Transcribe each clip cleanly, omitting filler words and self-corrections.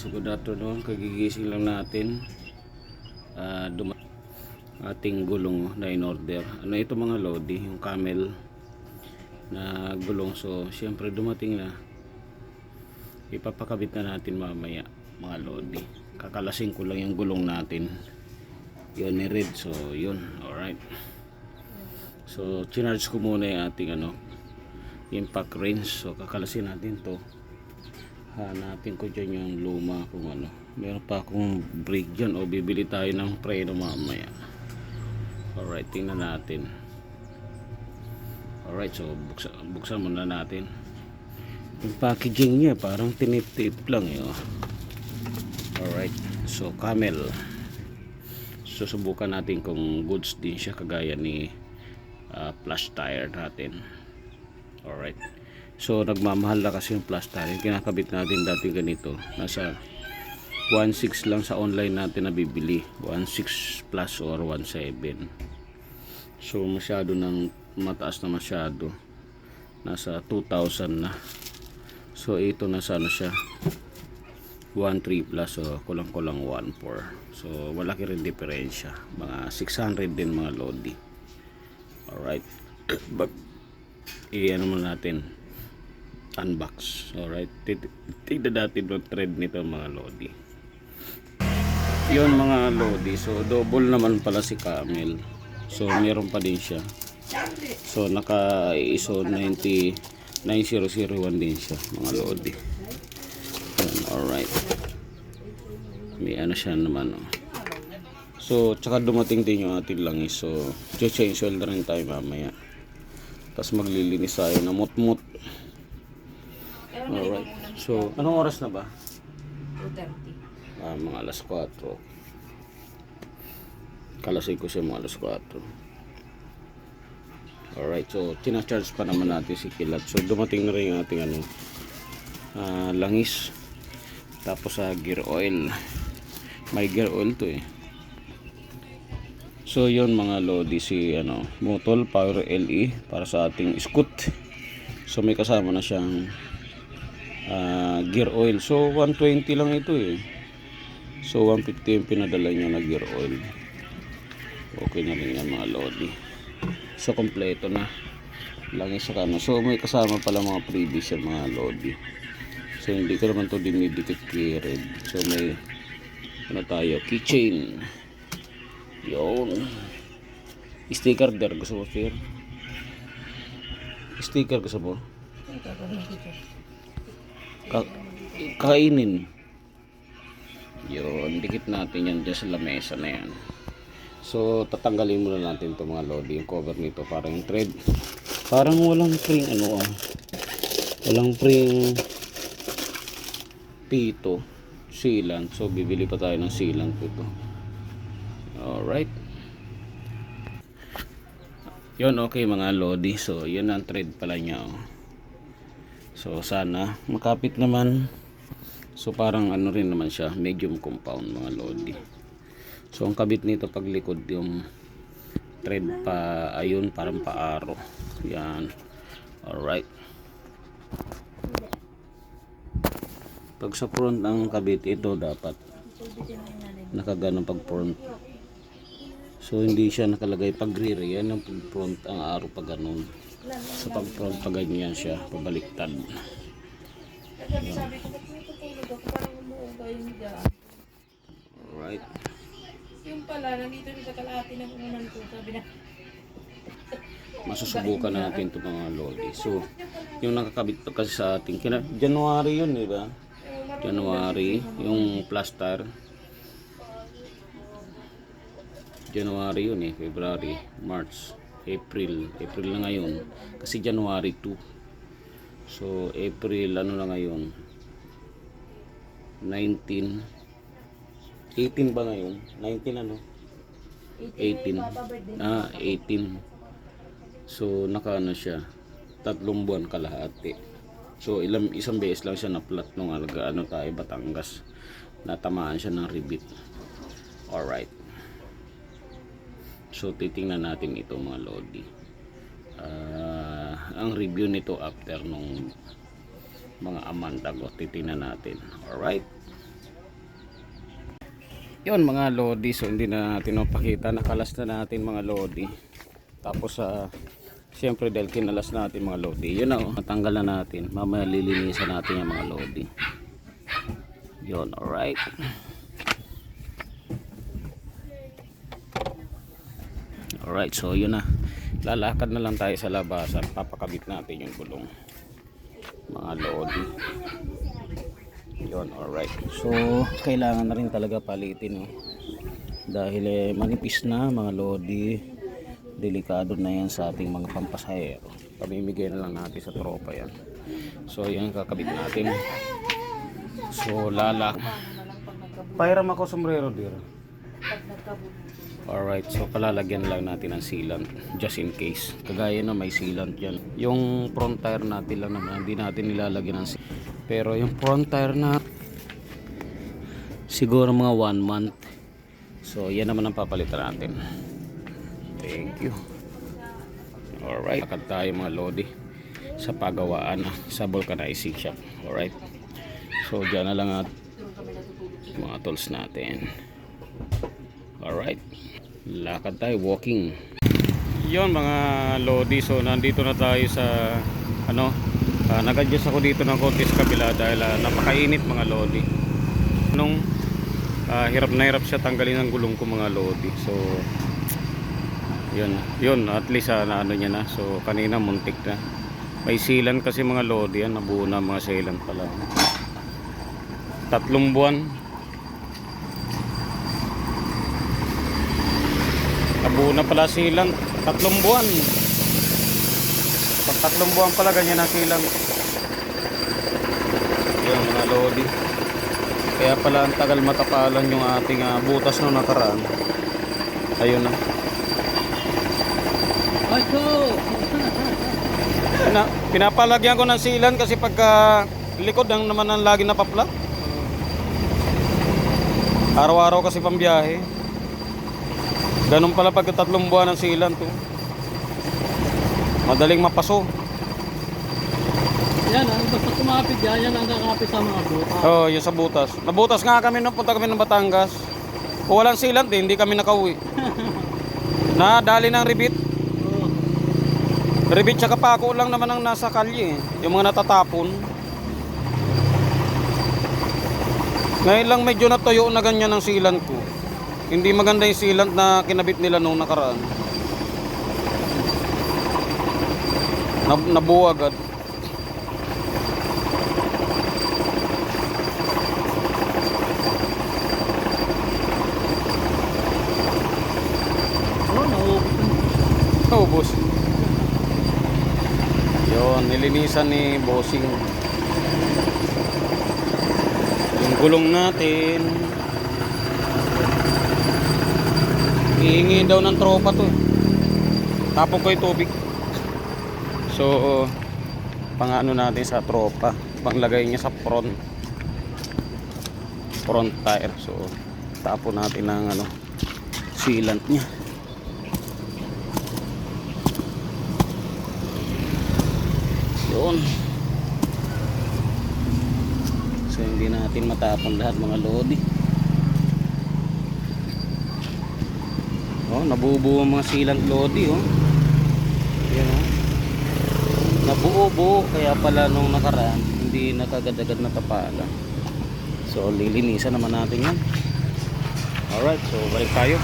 So good afternoon, kagigising lang natin. Ating gulong na in order. Ano ito mga lodi, yung camel na gulong. So syempre dumating na. Ipapakabit na natin mamaya mga lodi. Kakalasing ko lang yung gulong natin. Yun ni red. So yun, alright. So chinarge ko muna yung ating impact wrench. So kakalasin natin to. Hanapin ko dyan yung luma kung ano. Meron pa akong brake dyan o bibili tayo ng preno mamaya. Alright, tingnan natin. Alright, so buksan muna natin. Yung packaging niya parang tinip-tip lang oh. Alright, so camel. Susubukan natin kung goods din siya kagaya ni flash tire natin. Alright. So nagmamahal na kasi yung flash tire. Yung kinakabit natin dati ganito, nasa 1.6 lang sa online natin nabibili. 1.6 plus or 1.7. So masyado ng mataas na masyado. Nasa 2,000 na. So ito nasa siya 1.3 plus, so kulang-kulang 1.4. So malaki rin diferensya. Mga 600 din mga lodi. Alright. But ano muna natin, unbox. Alright, tignan natin yung thread nito mga lodi. Yun mga lodi, so double naman pala si camel. So meron pa din siya. So naka ISO 90001 din siya mga lodi. Alright, may siya naman oh. So tsaka dumating din yung ating langis. So change oil na rin tayo mamaya. Tapos maglilinis tayo na mut-mut. Alright. So, anong oras na ba? 2:30. Mga alas 4. Kalasay ko siya mga alas 4. Alright. So, tina-charge pa naman natin si Kilat. So, dumating na rin yung ating langis. Tapos gear oil. May gear oil to eh. So, yun mga lodi si Motol Power LE para sa ating scoot. So, may kasama na siyang gear oil. So 120 lang ito eh. So 150 yung pinadala niya na gear oil. Okay na rin yan mga lodi. So kompleto na langis sa kano. So may kasama pala mga previous yan mga lodi. So hindi ko naman to dinidikit kay red. So may tayo, keychain. Yun. Sticker der. Gusto mo sir? Sticker gusto mo? Kainin. Yun, dikit natin yan dyan sa lamesa na yan. So tatanggalin muna natin itong mga lodi, yung cover nito para yung thread. Parang walang spring walang spring pito sealant. So bibili pa tayo ng sealant ito. Alright. Yun, okay mga lodi. So yun ang thread pala niya oh. So sana makapit naman. So parang rin naman siya, medium compound mga lodi. So ang kabit nito paglikod yung thread pa ayun, parang paaro. Yan. Alright. Pag sa front ang kabit ito dapat nakagano pag front. So hindi siya nakalagay pag rear, yan ang front ang aro pag ganun. Sa pag front pa ganyan siya, pabaliktad. Sabi ko, ba't may tutulog ako? Parang umuuga yung higaan. Alright. Yung pala, nandito rin sa kalahati ng unan ko. Sabi na, Masusubukan natin ito mga lodi. So, yung nakakabit to kasi sa ating January yun, di ba? January, yung plaster. January yun eh, February, March, April na ngayon. Kasi January 2. So, April, na ngayon? 19. 18 ba ngayon? 19 18. 18. So, siya. 3 buwan kalahati. So, isang beses lang siya na-flat nung tayo, Batangas. Natamaan siya ng ribit. Alright. So, titingnan natin ito mga lodi. Ang review nito after nung mga amandag o titingnan natin. Alright. Yun mga lodi, so hindi na natin mapakita, nakalas na natin mga lodi. Tapos siyempre dahil kinalas natin mga lodi, yun na matanggal na natin, mamaya lilinisan natin yung mga lodi. Yun, alright. Alright, so yun na, lalakad na lang tayo sa labasan, papakabit natin yung gulong mga lodi. Yun, alright. So kailangan na rin talaga palitin, no? Dahil manipis na mga lodi, delikado na yan sa ating mga pampasahero. Pamimigay na lang natin sa tropa yan. So yan kakabit natin. So pahiram ako sombrero dir. Alright, so palalagyan lang natin ng sealant just in case. Kagaya na may sealant yan. Yung front tire natin lang naman, hindi natin nilalagyan ng sealant. Pero yung front tire na siguro mga 1 month. So yan naman ang papalitan natin. Thank you. Alright, lakad tayo mga lodi sa pagawaan sa vulcanizing shop. Alright, so dyan na lang at mga tools natin. Alright, lakad tayo, walking. Yon mga lodi, so nandito na tayo sa nag-adjust ako dito ng konti sa kabila dahil napakainit mga lodi. Hirap na hirap siya tanggalin ang gulong ko mga lodi. So yun at least na ano niya na. So kanina muntik na. May sealant kasi mga lodi yan, nabuo na mga sealant pala. 3 buwan. Nabuo na pala sealant, 3 buwan. Pag 3 buwan pala ganyan ang sealant. Yan mga lodi. Kaya pala ang tagal matapalan yung ating butas nung nakaraan. Ayun na. Pinapalagyan ko ng sealant kasi pagka likod ang naman ang lagi napapla. Araw-araw kasi pambiyahe. Ganun pala pagka 3 buwan ng sealant to. Madaling mapaso. Yan, basta kumapit yan ang kakapit sa mga butas. Oo, yung sa butas. Nabutas nga kami nung punta kami ng Batangas. Kung walang sealant hindi kami nakauwi. Nadali ng ribit. Ribit tsaka pako lang naman ang nasa kalye. Yung mga natatapon. Ngayon lang medyo natuyo na ganyan ang sealant ko. Hindi maganda yung sealant na kinabit nila nung nakaraan. Nabuo agad. Naubos. Yun, nilinisan ni Bossing yung gulong natin. Hihingi daw ng tropa to. Tapon ko yung tubig. So pang-ano natin sa tropa, panglagay niya sa front tire. So tapon natin ng sealant niya. Yun. So hindi natin matapon lahat mga lodi. Nabubuo ang mga sealant lodi. Yan nabuo-buo, kaya pala nung nakaraan hindi nakagad-agad na tapala. So lilinisan naman natin yan. Alright, so balik tayo.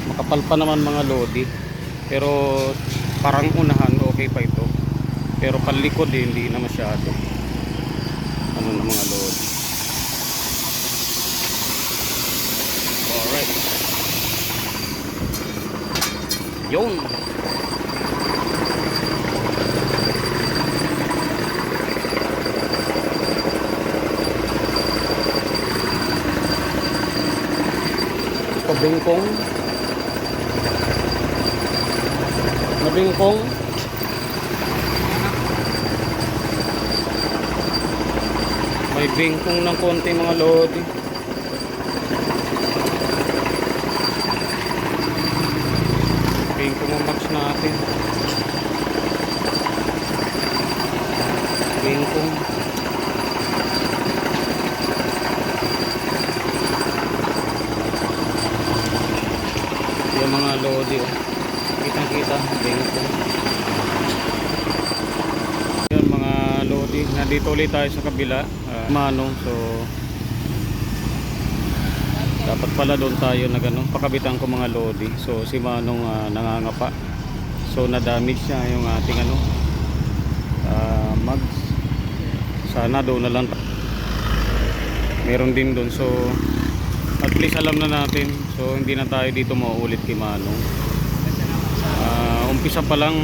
Makapal pa naman mga lodi, pero parang unahan okay pa ito, pero palikod hindi na masyado na mga lodi. Alright, yun. Nabingkong may bingkong ng konti mga lodi. Bingkong ang max natin. Bingkong Lodi, oh. Kitang-kita, bengkong. Yun mga Lodi, nandito ulit tayo sa kabila. Manong, so dapat pala doon tayo na gano'n. Pakabitan ko mga Lodi. So si Manong nangangapa. So na-damage niya yung ating mags. Sana doon na lang. Meron din doon. So at least alam na natin. So hindi na tayo dito mauulit kay Manong. Umpisa pa lang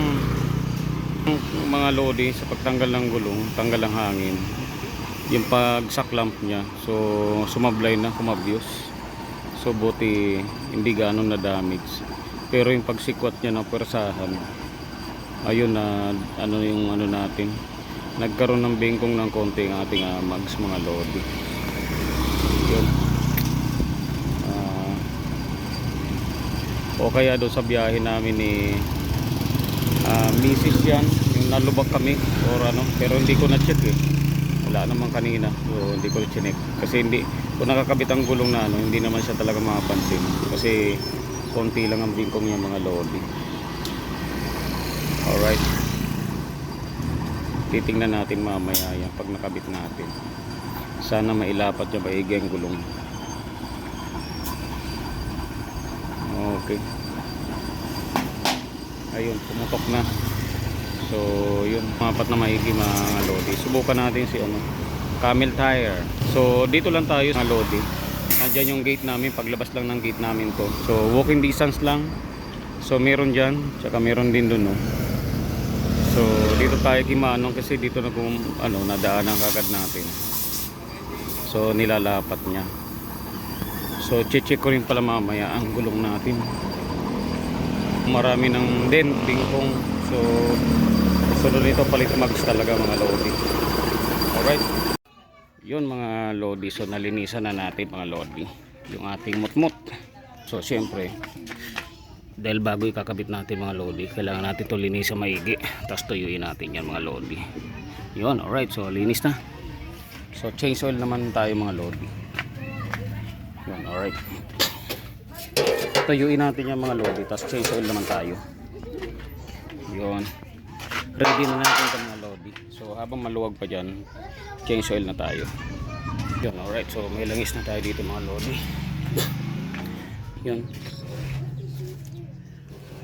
mga Lodi sa pagtanggal ng gulong, tanggal ng hangin. Yung pagsaklamp niya. So sumablay na, kumabyos. So buti hindi gano'n na damage. Pero yung pagsikwat niya ng persahan, ayun na yung natin. Nagkaroon ng bengkong ng konti ang ating mags mga Lodi. Yun. O kaya doon sa biyahe namin ni Mrs. yan, yung nalubak kami or pero hindi ko na check wala naman kanina, so hindi ko chinek kasi hindi kung nakakabit ang gulong na hindi naman siya talaga makapansin kasi konti lang ang bingkong niya mga Lodi. Alright, titingnan natin mamaya yan pag nakabit natin, sana mailapat niya maigi ang gulong. Okay, ayun, pumutok na. So yun, mapat na maigi mga Lodi. Subukan natin si Camel Tire. So dito lang tayo mga Lodi. Nandiyan yung gate namin, paglabas lang ng gate namin to. So walking distance lang. So meron dyan, tsaka meron din dun So dito tayo kay Manong kasi dito na kung nadaanan kagad natin. So nilalapat niya. So check ko rin pala mamaya ang gulong natin. Marami ng dent, bingkong. So sunod nito palit mags talaga mga Lodi. Alright, yun mga Lodi. So nalinisan na natin mga Lodi yung ating mutmut. So syempre dahil bago ikakabit natin mga Lodi, kailangan natin ito linisan maigi, tapos tuyuin natin yan mga Lodi. Yun, alright, so linis na. So change oil naman tayo mga Lodi. Yun, alright, tuyuin natin yan mga Lodi, tapos change oil naman tayo. Yun, ready na natin ito mga Lodi. So habang maluwag pa dyan, change oil na tayo. Yun, alright, so may langis na tayo dito mga Lodi. Yun,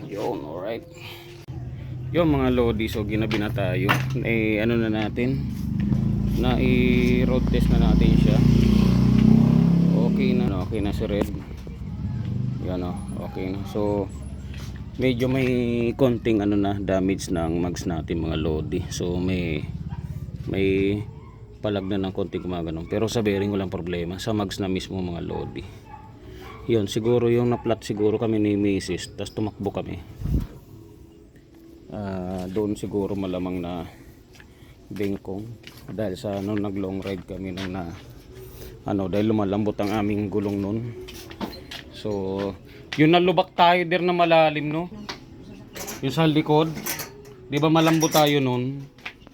yun, alright. Yun mga Lodi, so ginabi na tayo. Na natin, na i-road test na natin siya. Okay na si Red. Yan okay na. So medyo may konting damage ng mags natin mga Lodi. So may palag na ng konting gumagano. Pero sa bearing walang problema, sa mags na mismo mga Lodi. Yun, siguro yung na-flat siguro kami ni Mrs. Tapos tumakbo kami. Doon siguro malamang na bengkong. Dahil sa nag long ride kami nung dahil lumalambot ang aming gulong nun. So, yung nalubak tayo der na malalim, no? Yung sa likod. Di ba malambot tayo nun?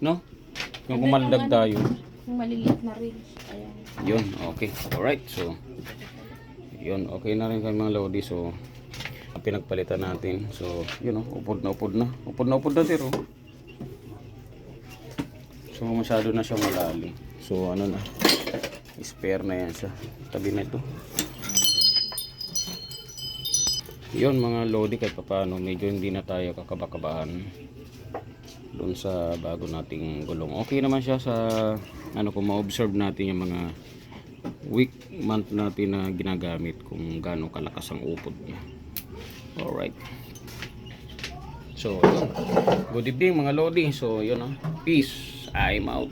No? Yung kumaldag tayo. Yung maliliit na reels. Ayan. Yun, okay. Alright, so yun, okay na rin kami mga Lodi. So pinagpalitan natin. So yun upod na sir. So masyado na siya malalim. So spare na yan sa tabi na ito. Yun mga Lodi, kahit paano medyo hindi na tayo kakabakabahan doon sa bago nating gulong. Okay naman siya sa kung ma-observe natin yung mga week month natin na ginagamit, kung gaano kalakas ang upod niya. Alright, so good evening mga Lodi. So yun, peace, I'm out.